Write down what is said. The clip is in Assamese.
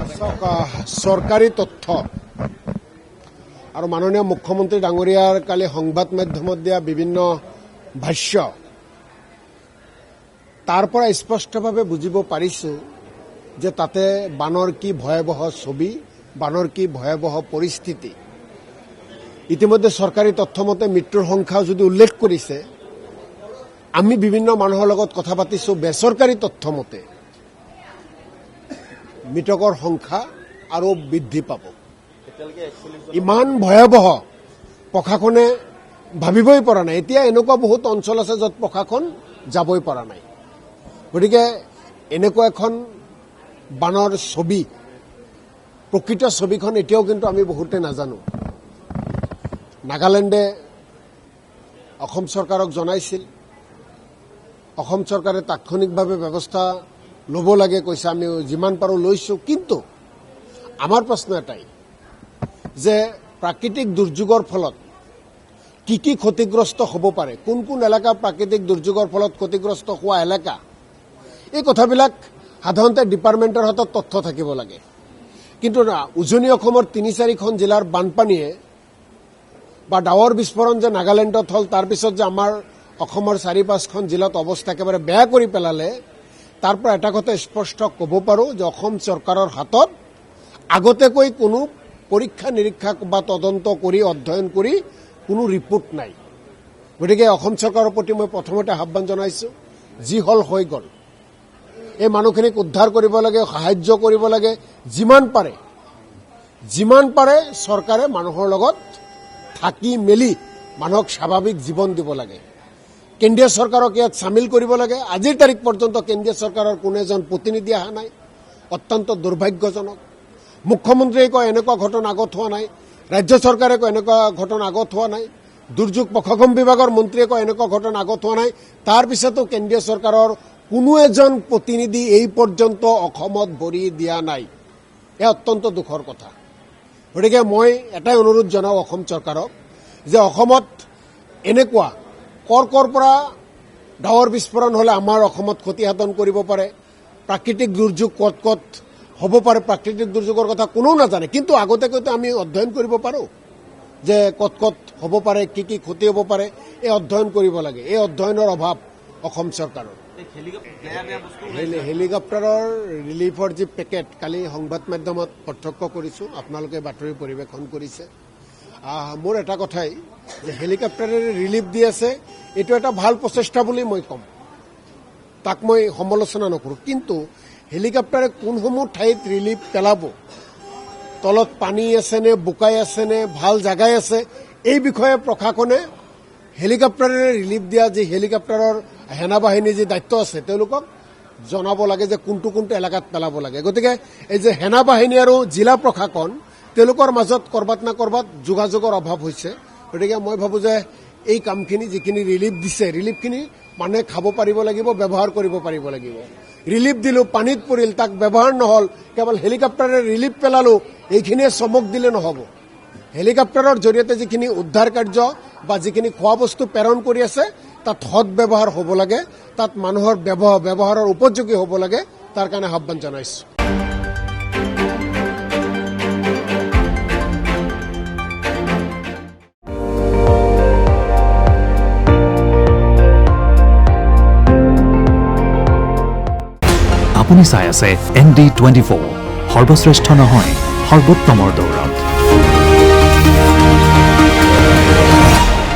চৰকাৰী তথ্য আৰু মাননীয় মুখ্যমন্ত্ৰী ডাঙৰীয়াৰ কালি সংবাদ মাধ্যমত দিয়া বিভিন্ন ভাষ্য তাৰ পৰা স্পষ্টভাৱে বুজিব পাৰিছোঁ যে তাতে বানৰ কি ভয়াৱহ ছবি, বানৰ কি ভয়াৱহ পৰিস্থিতি। ইতিমধ্যে চৰকাৰী তথ্যমতে মৃত্যুৰ সংখ্যাও যদি উল্লেখ কৰিছে, আমি বিভিন্ন মানুহৰ লগত কথা পাতিছোঁ, বেচৰকাৰী তথ্যমতে মৃতকৰ সংখ্যা আৰু বৃদ্ধি পাব। ইমান ভয়াৱহ প্ৰশাসনে ভাবিবই পৰা নাই। এতিয়া এনেকুৱা বহুত অঞ্চল আছে য'ত প্ৰশাসন যাবই পৰা নাই। গতিকে এনেকুৱা এখন বানৰ ছবি, প্ৰকৃত ছবিখন এতিয়াও কিন্তু আমি বহুতে নাজানো। নাগালেণ্ডে অসম চৰকাৰক জনাইছিল, অসম চৰকাৰে তাৎক্ষণিকভাৱে ব্যৱস্থা ল'ব লাগে কৈছে, আমি যিমান পাৰোঁ লৈছোঁ। কিন্তু আমাৰ প্ৰশ্ন এটাই যে প্ৰাকৃতিক দুৰ্যোগৰ ফলত কি কি ক্ষতিগ্ৰস্ত হ'ব পাৰে, কোন কোন এলেকা প্ৰাকৃতিক দুৰ্যোগৰ ফলত ক্ষতিগ্ৰস্ত হোৱা এলেকা, এই কথাবিলাক সাধাৰণতে ডিপাৰ্টমেণ্টৰ হাতত তথ্য থাকিব লাগে। কিন্তু উজনি অসমৰ ৩-৪খন জিলাৰ বানপানীয়ে বা ডাৱৰ বিস্ফোৰণ যে নাগালেণ্ডত হ'ল, তাৰপিছত যে আমাৰ অসমৰ ৪-৫খন জিলাত অৱস্থা একেবাৰে বেয়া কৰি পেলালে, তাৰ পৰা এটা কথা স্পষ্ট ক'ব পাৰোঁ যে অসম চৰকাৰৰ হাতত আগতীয়াকৈ কোনো পৰীক্ষা নিৰীক্ষা বা তদন্ত কৰি অধ্যয়ন কৰি কোনো ৰিপৰ্ট নাই। গতিকে অসম চৰকাৰৰ প্ৰতি মই প্ৰথমতে আহ্বান জনাইছোঁ, যি হ'ল হৈ গ'ল। এই মানুহখিনিক উদ্ধাৰ কৰিব লাগে, সাহায্য কৰিব লাগে, যিমান পাৰে চৰকাৰে মানুহৰ লগত থাকি মেলি মানুহক স্বাভাৱিক জীৱন দিব লাগে। কেন্দ্ৰীয় চৰকাৰক ইয়াত চামিল কৰিব লাগে। আজিৰ তাৰিখ পৰ্যন্ত কেন্দ্ৰীয় চৰকাৰৰ কোনো এজন প্ৰতিনিধি অহা নাই, অত্যন্ত দুৰ্ভাগ্যজনক। মুখ্যমন্ত্ৰীয়ে কয় এনেকুৱা ঘটনা আগত হোৱা নাই, ৰাজ্য চৰকাৰে কয় এনেকুৱা ঘটনা আগত হোৱা নাই, দুৰ্যোগ প্ৰশাসন বিভাগৰ মন্ত্ৰীয়ে কয় এনেকুৱা ঘটনা আগত হোৱা নাই। তাৰ পিছতো কেন্দ্ৰীয় চৰকাৰৰ কোনো এজন প্ৰতিনিধি এই পৰ্যন্ত অসমত ভৰি দিয়া নাই। এয়া অত্যন্ত দুখৰ কথা। গতিকে মই এটাই অনুৰোধ জনাওঁ অসম চৰকাৰক যে অসমত এনেকুৱা কৰ পৰা ডাৱৰ বিস্ফোৰণ হ'লে আমাৰ অসমত ক্ষতিসাধন কৰিব পাৰে, প্ৰাকৃতিক দুৰ্যোগ ক'ত হ'ব পাৰে, প্ৰাকৃতিক দুৰ্যোগৰ কথা কোনেও নাজানে। কিন্তু আগতীয়াকৈতো আমি অধ্যয়ন কৰিব পাৰোঁ যে ক'ত হ'ব পাৰে, কি কি ক্ষতি হ'ব পাৰে, এই অধ্যয়ন কৰিব লাগে। এই অধ্যয়নৰ অভাৱ অসম চৰকাৰৰ। হেলিকপ্টাৰৰ ৰিলিফৰ যি পেকেট কালি সংবাদ মাধ্যমত প্ৰত্যক্ষ কৰিছোঁ, আপোনালোকে বাতৰি পৰিৱেশন কৰিছে। মোৰ এটা কথাই যে হেলিকপ্টাৰেৰে ৰিলিফ দি আছে, এইটো এটা ভাল প্ৰচেষ্টা বুলি মই ক'ম, তাক মই সমালোচনা নকৰোঁ। কিন্তু হেলিকপ্টাৰে কোনসমূহ ঠাইত ৰিলিফ পেলাব, তলত পানী আছেনে, বোকাই আছেনে, ভাল জাগাই আছে, এই বিষয়ে প্ৰশাসনে হেলিকপ্টাৰেৰে ৰিলিফ দিয়া যি হেলিকপ্টাৰৰ সেনা বাহিনীৰ যি দায়িত্ব আছে তেওঁলোকক জনাব লাগে যে কোনটো এলেকাত পেলাব লাগে। গতিকে এই যে সেনা বাহিনী আৰু জিলা প্ৰশাসন, তেওঁলোকৰ মাজত ক'ৰবাত না ক'ৰবাত যোগাযোগৰ অভাৱ হৈছে। গতিকে মই ভাবোঁ যে এই কামখিনি যিখিনি ৰিলিফ দিছে, ৰিলিফখিনি মানুহে খাব পাৰিব লাগিব, ব্যৱহাৰ কৰিব পাৰিব লাগিব। ৰিলিফ দিলোঁ, পানীত পৰিল, তাক ব্যৱহাৰ নহ'ল, কেৱল হেলিকপ্টাৰে ৰিলিফ পেলালোঁ, এইখিনিয়ে চমক দিলে নহ'ব। হেলিকপ্টাৰৰ জৰিয়তে যিখিনি উদ্ধাৰ কাৰ্য বা যিখিনি খোৱা বস্তু প্ৰেৰণ কৰি আছে, তাত সদব্যৱহাৰ হ'ব লাগে, তাত মানুহৰ ব্যৱহাৰৰ উপযোগী হ'ব লাগে। তাৰ কাৰণে আহ্বান জনাইছোঁ। আপুনি চাই আছে ND24, সৰ্বশ্ৰেষ্ঠ নহয়, সৰ্বোত্তমৰ দৌৰত।